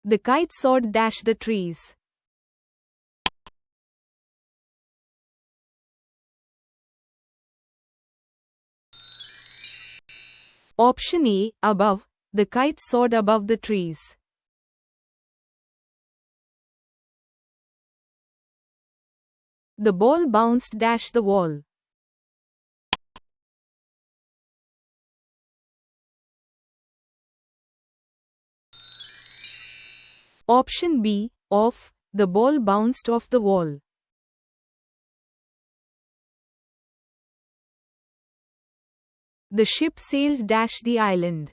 The kite soared dash the trees. Option A, above. The kite soared above the trees. The ball bounced dash the wall. Option B, off. The ball bounced off the wall. The ship sailed dash the island.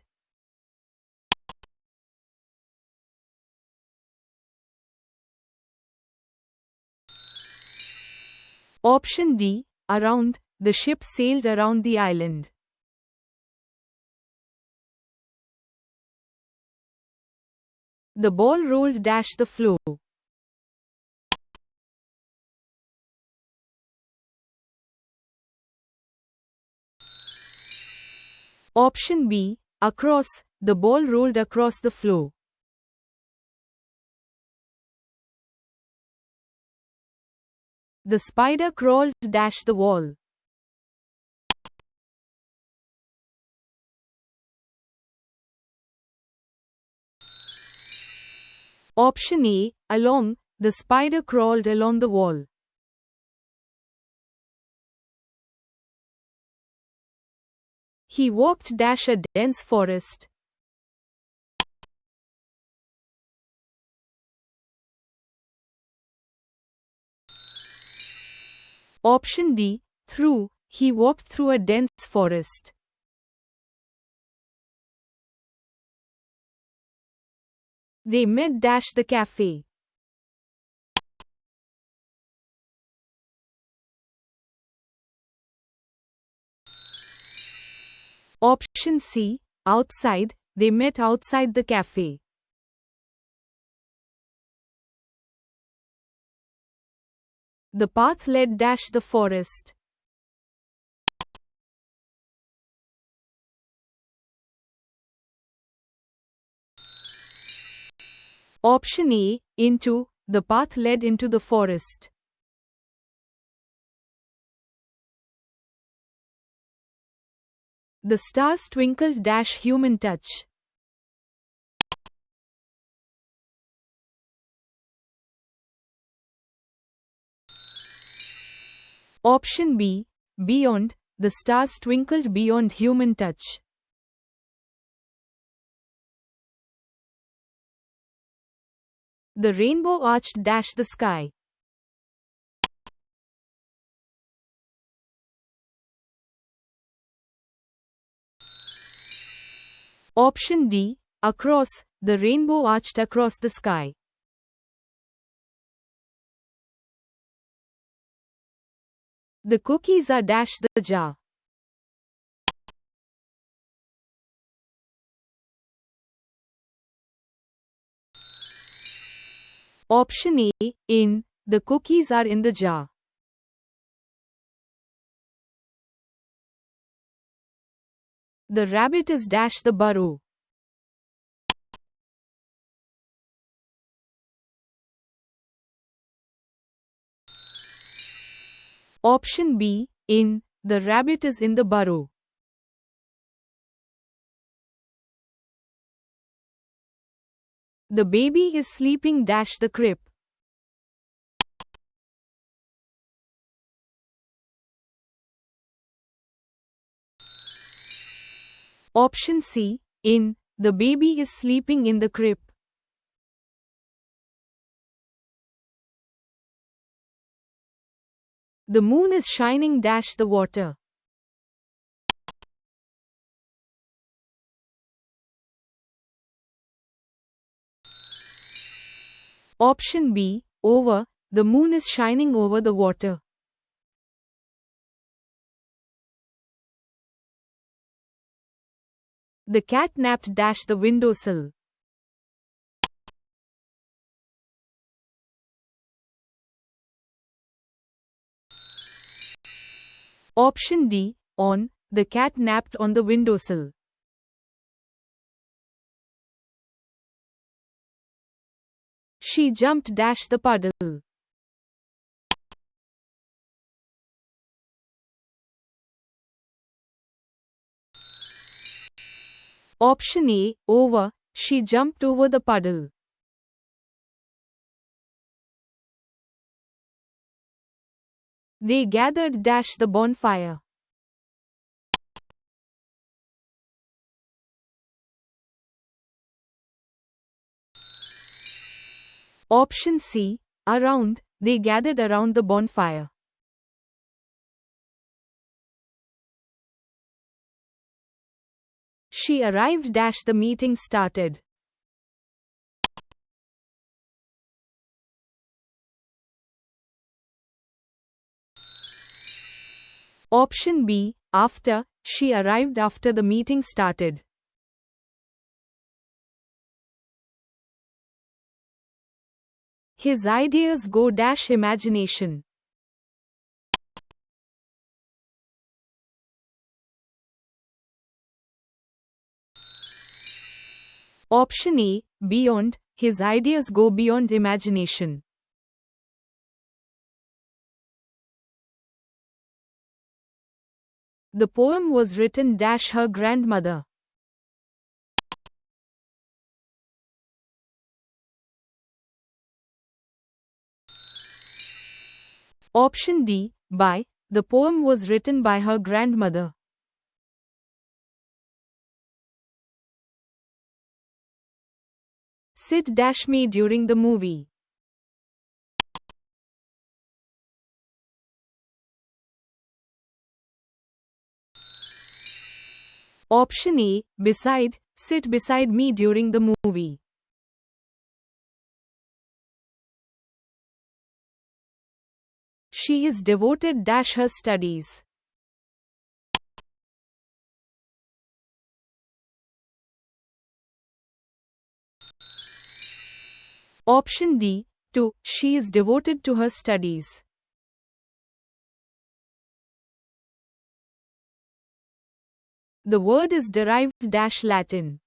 Option D, around. The ship sailed around the island. The ball rolled dash the floor. Option B, across. The ball rolled across the floor. The spider crawled dash the wall. Option A, along. The spider crawled along the wall. He walked dash a dense forest. Option D, through. He walked through a dense forest. They met dash the cafe. Option C, outside. They met outside the cafe. The path led dash the forest. Option A, into. The path led into the forest. The stars twinkled dash human touch. Option B, beyond. The stars twinkled beyond human touch. The rainbow arched dash the sky. Option D, across. The rainbow arched across the sky. The cookies are dash the jar. Option A, in. The cookies are in the jar. The rabbit is dash the burrow. Option B, in. The rabbit is in the burrow. The baby is sleeping dash the crib. Option C, in. The baby is sleeping in the crib. The moon is shining dash the water. Option B, over. The moon is shining over the water. The cat napped dash the windowsill. Option D, on. The cat napped on the windowsill. She jumped the puddle. Option A, over, she jumped over the puddle. They gathered the bonfire. Option C, around, they gathered around the bonfire. She arrived the meeting started. Option B, after, she arrived after the meeting started. His ideas go imagination. Option A, beyond, his ideas go beyond imagination. The poem was written her grandmother. Option D, by, the poem was written by her grandmother. Sit me during the movie. Option A, beside, sit beside me during the movie. She is devoted her studies. Option D, to, she is devoted to her studies. The word is derived Latin.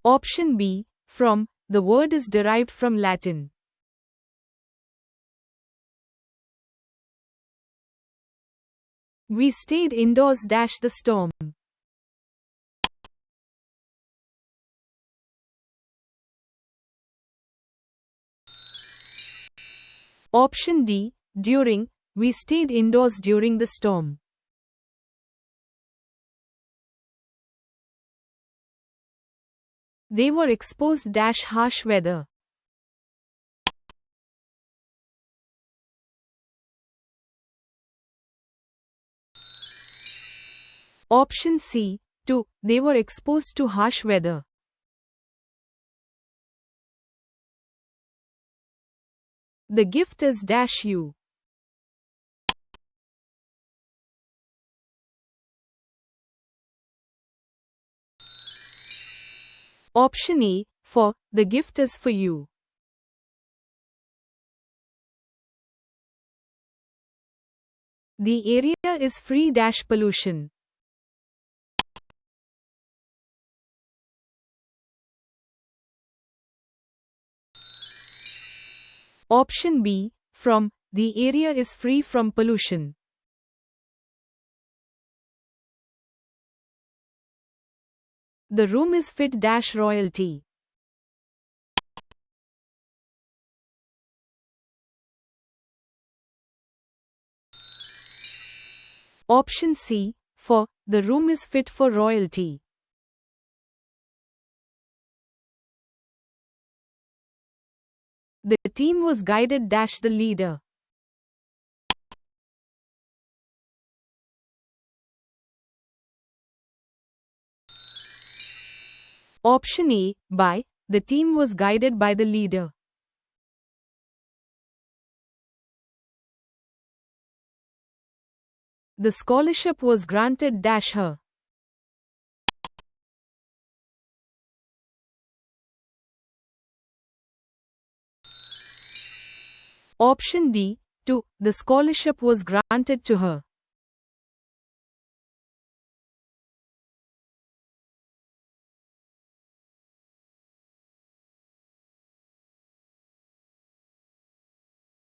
Option B, from, the word is derived from Latin. We stayed indoors the storm. Option D, during, we stayed indoors during the storm. They were exposed harsh weather. Option C, to, they were exposed to harsh weather. The gift is you. Option A, for, the gift is for you. The area is free pollution. Option B, from, the area is free from pollution. The room is fit royalty. Option C, for, the room is fit for royalty. The team was guided the leader. Option A, by, the team was guided by the leader. The scholarship was granted her. Option D, to, the scholarship was granted to her.